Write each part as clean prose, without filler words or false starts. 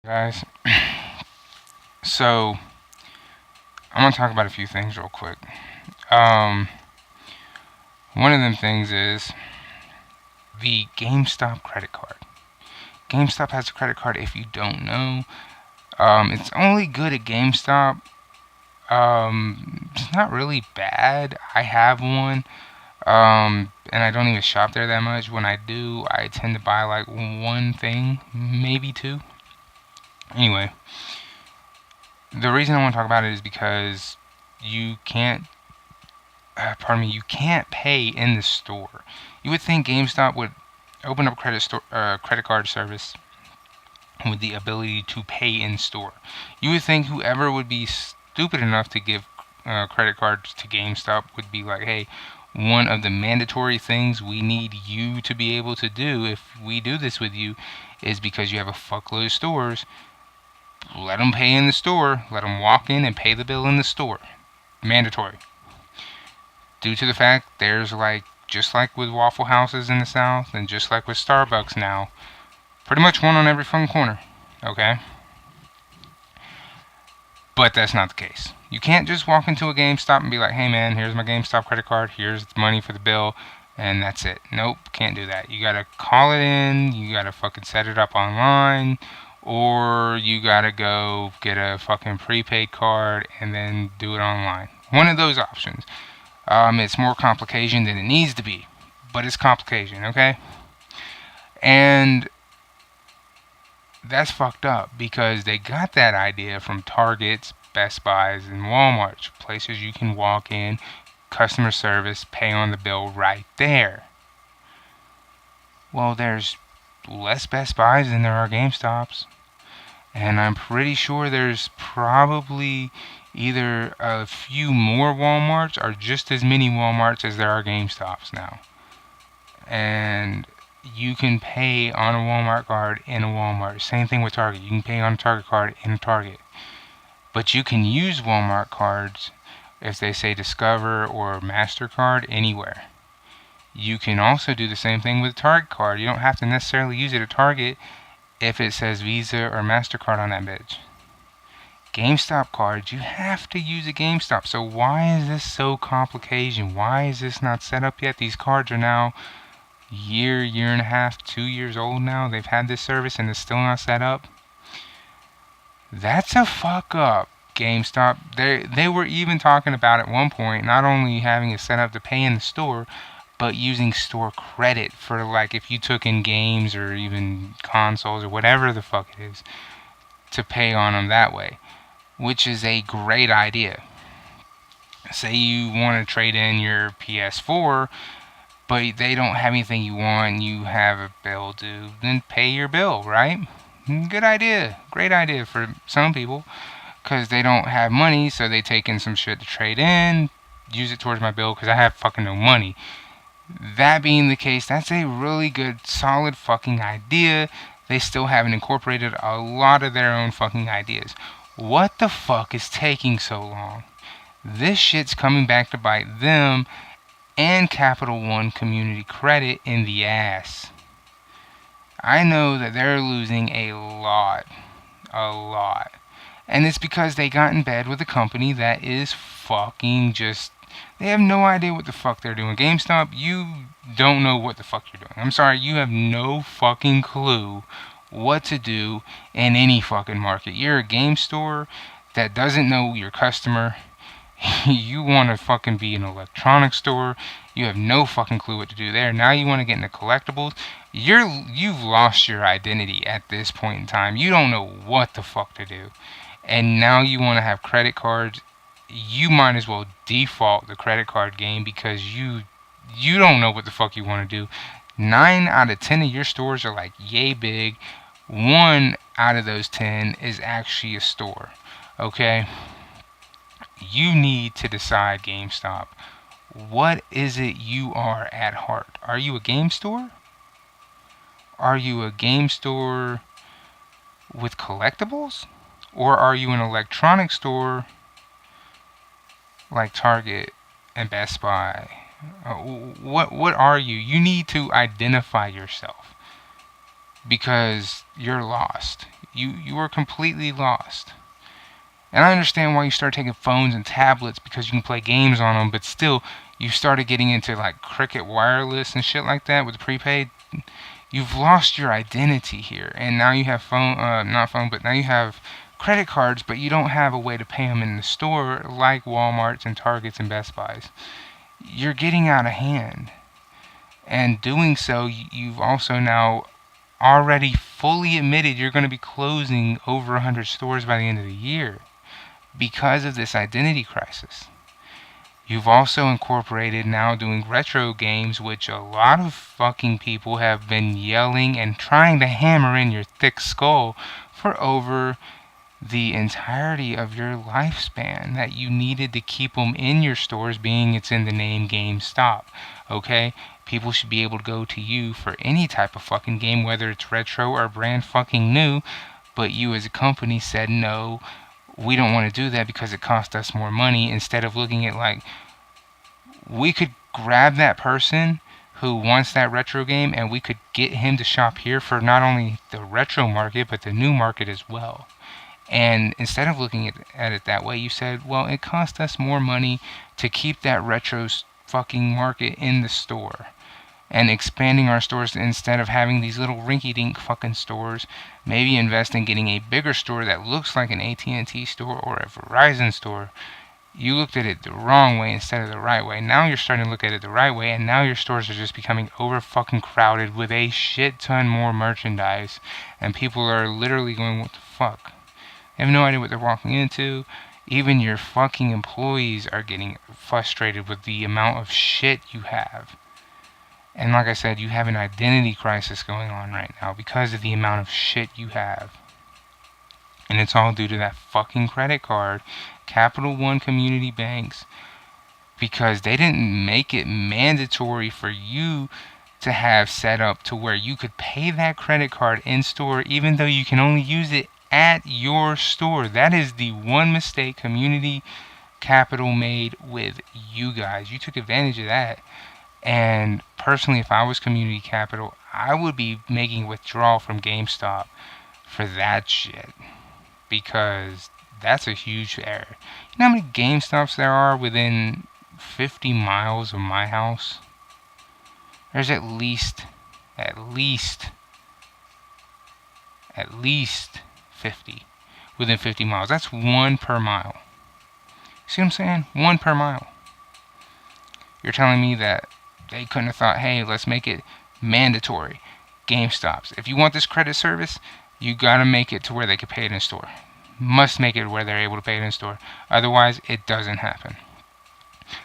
Guys. So I'm gonna talk about a few things real quick. Um, One of them things is the GameStop credit card. GameStop has a credit card. If you don't know, it's only good at GameStop. It's not really bad. I have one. And I don't even shop there that much. When I do, I tend to buy like one thing, maybe two. Anyway, the reason I want to talk about it is because you can't you can't pay in the store. You would think GameStop would open up credit card service with the ability to pay in store. You would think whoever would be stupid enough to give credit cards to GameStop would be like, hey, one of the mandatory things we need you to be able to do if we do this with you is because you have a fuckload of stores. Let them pay in the store. Let them walk in and pay the bill in the store. Mandatory. Due to the fact there's just like with Waffle Houses in the South and just like with Starbucks now, pretty much one on every fucking corner. Okay? But that's not the case. You can't just walk into a GameStop and be like, hey man, here's my GameStop credit card, here's the money for the bill, and that's it. Nope, can't do that. You gotta call it in, you gotta fucking set it up online, or you gotta go get a fucking prepaid card and then do it online. One of those options. It's more complication than it needs to be, but it's complication, okay? And that's fucked up because they got that idea from Targets, Best Buys, and Walmart's, places you can walk in, customer service, pay on the bill right there. Well, there's less Best Buys than there are GameStops, and I'm pretty sure there's probably either a few more Walmarts or just as many Walmarts as there are GameStops now. And you can pay on a Walmart card in a Walmart. Same thing with Target. You can pay on a Target card in a Target. But you can use Walmart cards if they say Discover or MasterCard anywhere. You can also do the same thing with a Target card. You don't have to necessarily use it at Target if it says Visa or MasterCard on that bitch. GameStop cards, you have to use a GameStop. So why is this so complicated? Why is this not set up yet? These cards are now year and a half, 2 years old now. They've had this service and it's still not set up. That's a fuck up, GameStop. They were even talking about at one point not only having it set up to pay in the store, but using store credit for like if you took in games or even consoles or whatever the fuck it is to pay on them that way, which is a great idea. Say you want to trade in your PS4, but they don't have anything you want, you have a bill due, then pay your bill, right? Good idea. Great idea for some people, because they don't have money, so they take in some shit to trade in, use it towards my bill, because I have fucking no money. That being the case, that's a really good, solid fucking idea. They still haven't incorporated a lot of their own fucking ideas. What the fuck is taking so long? This shit's coming back to bite them and Capital One Community Credit in the ass. I know that they're losing a lot. And it's because they got in bed with a company that is fucking just... They have no idea what the fuck they're doing. GameStop, you don't know what the fuck you're doing. I'm sorry, you have no fucking clue what to do in any fucking market. You're a game store that doesn't know your customer. You want to fucking be an electronics store. You have no fucking clue what to do there. Now you want to get into collectibles. You've lost your identity at this point in time. You don't know what the fuck to do. And now you want to have credit cards. You might as well default the credit card game because you don't know what the fuck you want to do. 9 out of 10 of your stores are like yay big. 1 out of those 10 is actually a store. Okay? You need to decide, GameStop. What is it you are at heart? Are you a game store? Are you a game store with collectibles? Or are you an electronic store like Target and Best Buy? What are you? You need to identify yourself because you're lost. You were completely lost. And I understand why you started taking phones and tablets because you can play games on them, but still, you started getting into like Cricket Wireless and shit like that with the prepaid. You've lost your identity here, and now you have not phone, but now you have credit cards, but you don't have a way to pay them in the store like Walmart's and Target's and Best Buy's. You're getting out of hand, and doing so, you've also now already fully admitted you're going to be closing over 100 stores by the end of the year because of this identity crisis. You've also incorporated now doing retro games, which a lot of fucking people have been yelling and trying to hammer in your thick skull for over the entirety of your lifespan, that you needed to keep them in your stores, being it's in the name GameStop. Okay? People should be able to go to you for any type of fucking game, whether it's retro or brand fucking new, but you as a company said no, we don't want to do that because it costs us more money, instead of looking at like, we could grab that person who wants that retro game and we could get him to shop here for not only the retro market but the new market as well. And instead of looking at it that way, you said, well, it cost us more money to keep that retro fucking market in the store and expanding our stores, instead of having these little rinky-dink fucking stores. Maybe invest in getting a bigger store that looks like an AT&T store or a Verizon store. You looked at it the wrong way instead of the right way. Now you're starting to look at it the right way, and now your stores are just becoming over fucking crowded with a shit ton more merchandise, and people are literally going, what the fuck? They have no idea what they're walking into. Even your fucking employees are getting frustrated with the amount of shit you have. And like I said, you have an identity crisis going on right now because of the amount of shit you have. And it's all due to that fucking credit card, Capital One community banks, because they didn't make it mandatory for you to have set up to where you could pay that credit card in store, even though you can only use it at your store. That is the one mistake Community Capital made with you guys. You took advantage of that. And personally, if I was Community Capital, I would be making withdrawal from GameStop for that shit, because that's a huge error. You know how many GameStops there are within 50 miles of my house? There's at least 50 within 50 miles. That's one per mile. See what I'm saying? One per mile. You're telling me that they couldn't have thought, hey, let's make it mandatory. GameStops, if you want this credit service, you gotta make it to where they can pay it in store. Must make it where they're able to pay it in store. Otherwise, it doesn't happen.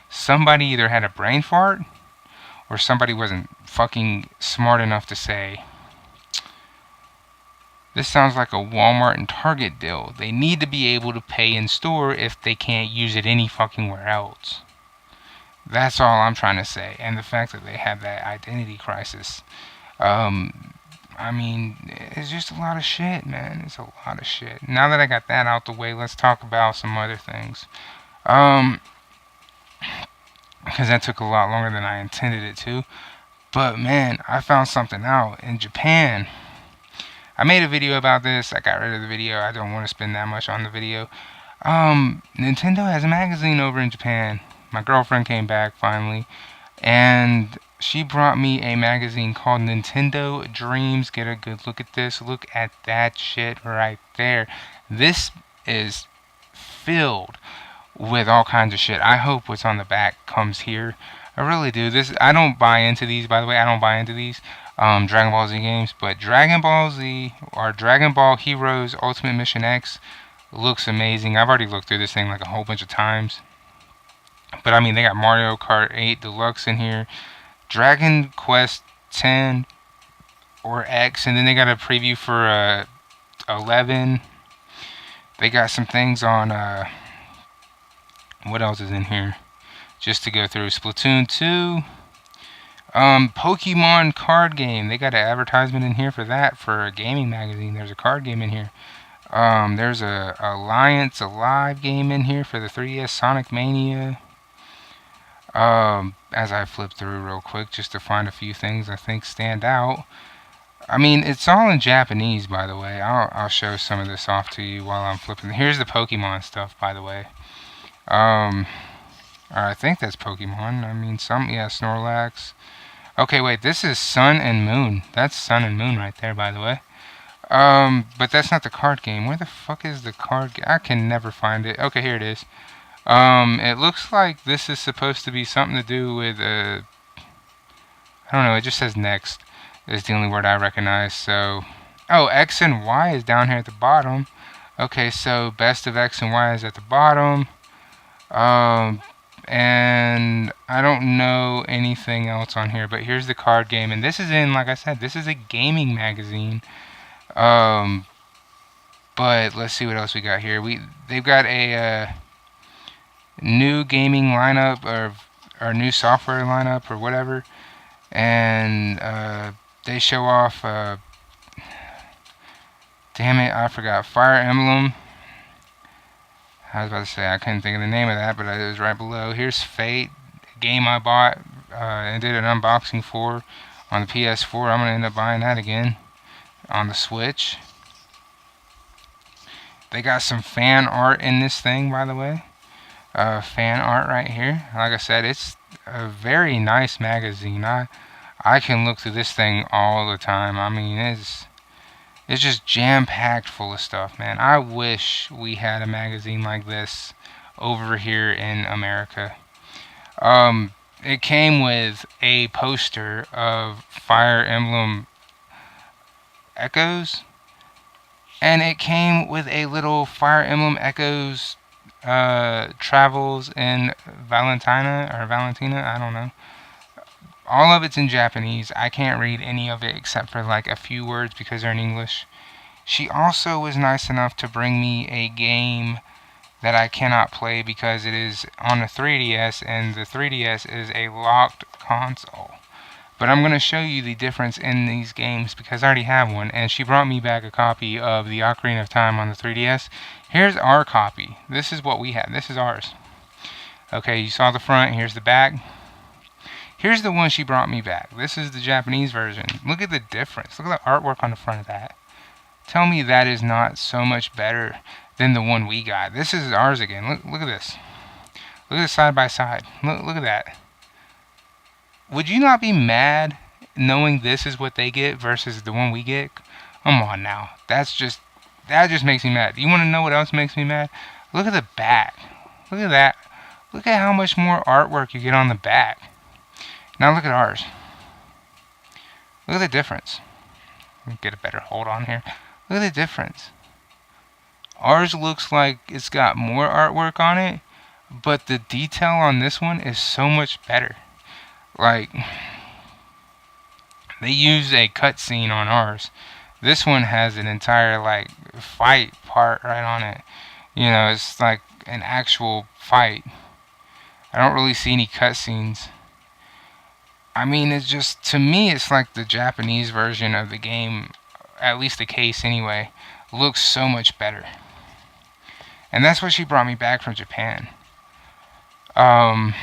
Somebody either had a brain fart, or somebody wasn't fucking smart enough to say, this sounds like a Walmart and Target deal. They need to be able to pay in store if they can't use it any fucking where else. That's all I'm trying to say. And the fact that they have that identity crisis, I mean, it's just a lot of shit, man. It's a lot of shit. Now that I got that out the way, let's talk about some other things. Because that took a lot longer than I intended it to. But man, I found something out. In Japan, I made a video about this. I got rid of the video. I don't want to spend that much on the video. Nintendo has a magazine over in Japan. My girlfriend came back finally, and she brought me a magazine called Nintendo Dreams. Get a good look at this. Look at that shit right there. This is filled with all kinds of shit. I hope what's on the back comes here. I really do. I don't buy into these, by the way. I don't buy into these Dragon Ball Z games, but Dragon Ball Z or Dragon Ball Heroes Ultimate Mission X looks amazing. I've already looked through this thing like a whole bunch of times. But I mean, they got Mario Kart 8 Deluxe in here, Dragon Quest 10 or X, and then they got a preview for 11. They got some things on what else is in here? Just to go through, Splatoon 2, Pokemon card game. They got an advertisement in here for that, for a gaming magazine. There's a card game in here. There's a Alliance Alive game in here for the 3DS, Sonic Mania. As I flip through real quick just to find a few things I think stand out. I mean, it's all in Japanese, by the way. I'll show some of this off to you while I'm flipping. Here's the Pokemon stuff, by the way. Or I think that's Pokemon. I mean, yeah, Snorlax. Okay, wait, this is Sun and Moon. That's Sun and Moon right there, by the way. But that's not the card game. Where the fuck is the card game? I can never find it. Okay, here it is. It looks like this is supposed to be something to do with, I don't know, it just says next. Is the only word I recognize, so... Oh, X and Y is down here at the bottom. Okay, so best of X and Y is at the bottom. And I don't know anything else on here, but here's the card game. And this is in, like I said, this is a gaming magazine. But let's see what else we got here. They've got a new gaming lineup or new software lineup or whatever, and they show off. Damn it, I forgot. Fire Emblem. I was about to say I couldn't think of the name of that, but it was right below. Here's Fate, a game I bought and did an unboxing for on the PS4. I'm gonna end up buying that again on the Switch. They got some fan art in this thing, by the way. Fan art right here. Like I said, it's a very nice magazine. I can look through this thing all the time. I mean, it's just jam-packed full of stuff, man. I wish we had a magazine like this over here in America. It came with a poster of Fire Emblem Echoes, and it came with a little Fire Emblem Echoes travels in Valentina, I don't know. All of it's in Japanese. I can't read any of it except for like a few words because they're in English. She also was nice enough to bring me a game that I cannot play because it is on the 3DS, and the 3DS is a locked console. But I'm going to show you the difference in these games because I already have one, and she brought me back a copy of the Ocarina of Time on the 3DS. Here's our copy. This is what we have. This is ours. Okay, you saw the front. Here's the back. Here's the one she brought me back. This is the Japanese version. Look at the difference. Look at the artwork on the front of that. Tell me that is not so much better than the one we got. This is ours again. Look at this. Look at this side by side. Look at that. Would you not be mad knowing this is what they get versus the one we get? Come on now. That just makes me mad. You want to know what else makes me mad? Look at the back. Look at that. Look at how much more artwork you get on the back. Now look at ours. Look at the difference. Let me get a better hold on here. Look at the difference. Ours looks like it's got more artwork on it, but the detail on this one is so much better. Like, they use a cutscene on ours. This one has an entire, like, fight part right on it. You know, it's like an actual fight. I don't really see any cutscenes. I mean, it's just, to me, it's like the Japanese version of the game, at least the case anyway, looks so much better. And that's what she brought me back from Japan. I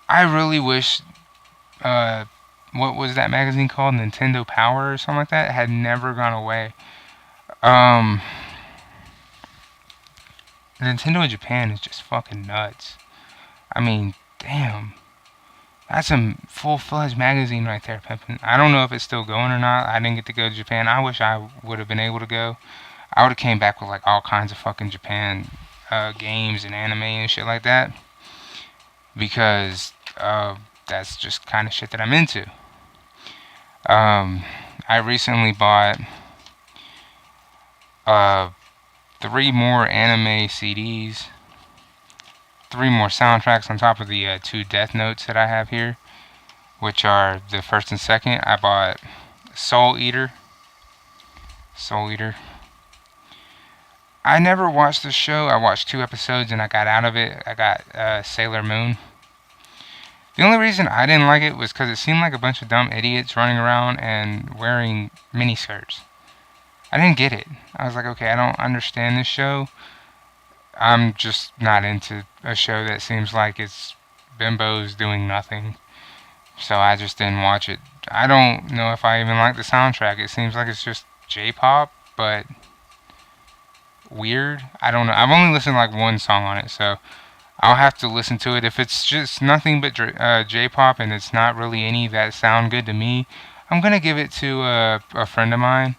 really wish, what was that magazine called? Nintendo Power or something like that? It had never gone away. Nintendo in Japan is just fucking nuts. I mean, damn. That's a full-fledged magazine right there, pimpin'. I don't know if it's still going or not. I didn't get to go to Japan. I wish I would have been able to go. I would have came back with like all kinds of fucking Japan games and anime and shit like that. Because that's just kind of shit that I'm into. I recently bought 3 more anime CDs. 3 more soundtracks on top of the 2 Death Notes that I have here, which are the first and second. I bought Soul Eater. I never watched the show. I watched 2 episodes and I got out of it. I got Sailor Moon. The only reason I didn't like it was because it seemed like a bunch of dumb idiots running around and wearing miniskirts. I didn't get it. I was like, okay, I don't understand this show. I'm just not into a show that seems like it's bimbos doing nothing. so I just didn't watch it. I don't know if I even like the soundtrack. It seems like it's just J-pop, but weird. I don't know. I've only listened to like one song on it, so I'll have to listen to it. If it's just nothing but J-pop and it's not really any that sound good to me, I'm gonna give it to a friend of mine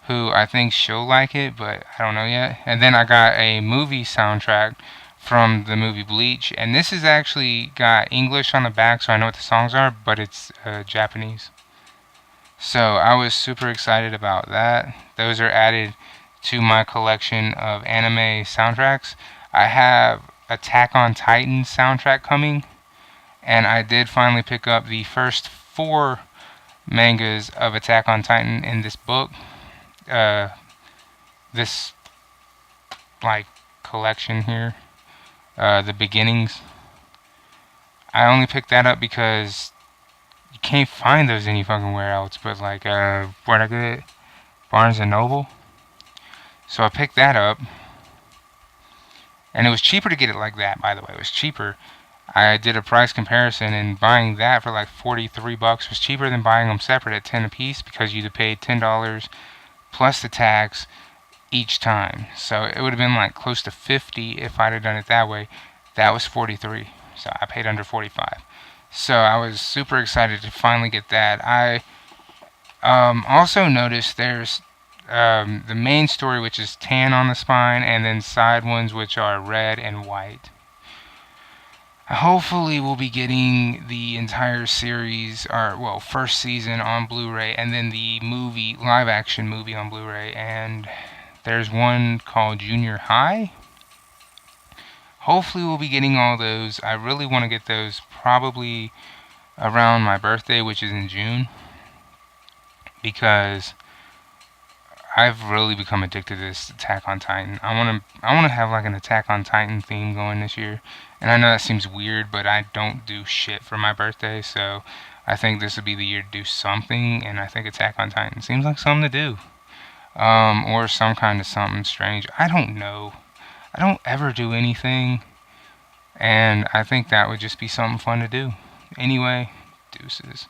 who I think she'll like it, but I don't know yet. And then I got a movie soundtrack from the movie Bleach, and this is actually got English on the back, so I know what the songs are, but it's Japanese. So I was super excited about that. Those are added to my collection of anime soundtracks. I have Attack on Titan soundtrack coming, and I did finally pick up the first 4 mangas of Attack on Titan in this book. This like collection here, the beginnings. I only picked that up because you can't find those any fucking where else, but like where'd I get it? Barnes and Noble. So I picked that up, and it was cheaper to get it like that. By the way, it was cheaper. I did a price comparison, and buying that for like $43 was cheaper than buying them separate at 10 a piece, because you'd have paid $10 plus the tax each time. So it would have been like close to 50 if I'd have done it that way. That was 43, so I paid under 45. So I was super excited to finally get that. I also noticed there's the main story, which is tan on the spine, and then side ones which are red and white. Hopefully we'll be getting the entire series, or well, first season on Blu-ray, and then the movie, live action movie on Blu-ray. And there's one called Junior High. Hopefully we'll be getting all those. I really want to get those probably around my birthday, which is in June, because I've really become addicted to this Attack on Titan. I wanna have like an Attack on Titan theme going this year. And I know that seems weird, but I don't do shit for my birthday, so I think this would be the year to do something, and I think Attack on Titan seems like something to do. Or some kind of something strange. I don't know. I don't ever do anything, and I think that would just be something fun to do. Anyway, deuces.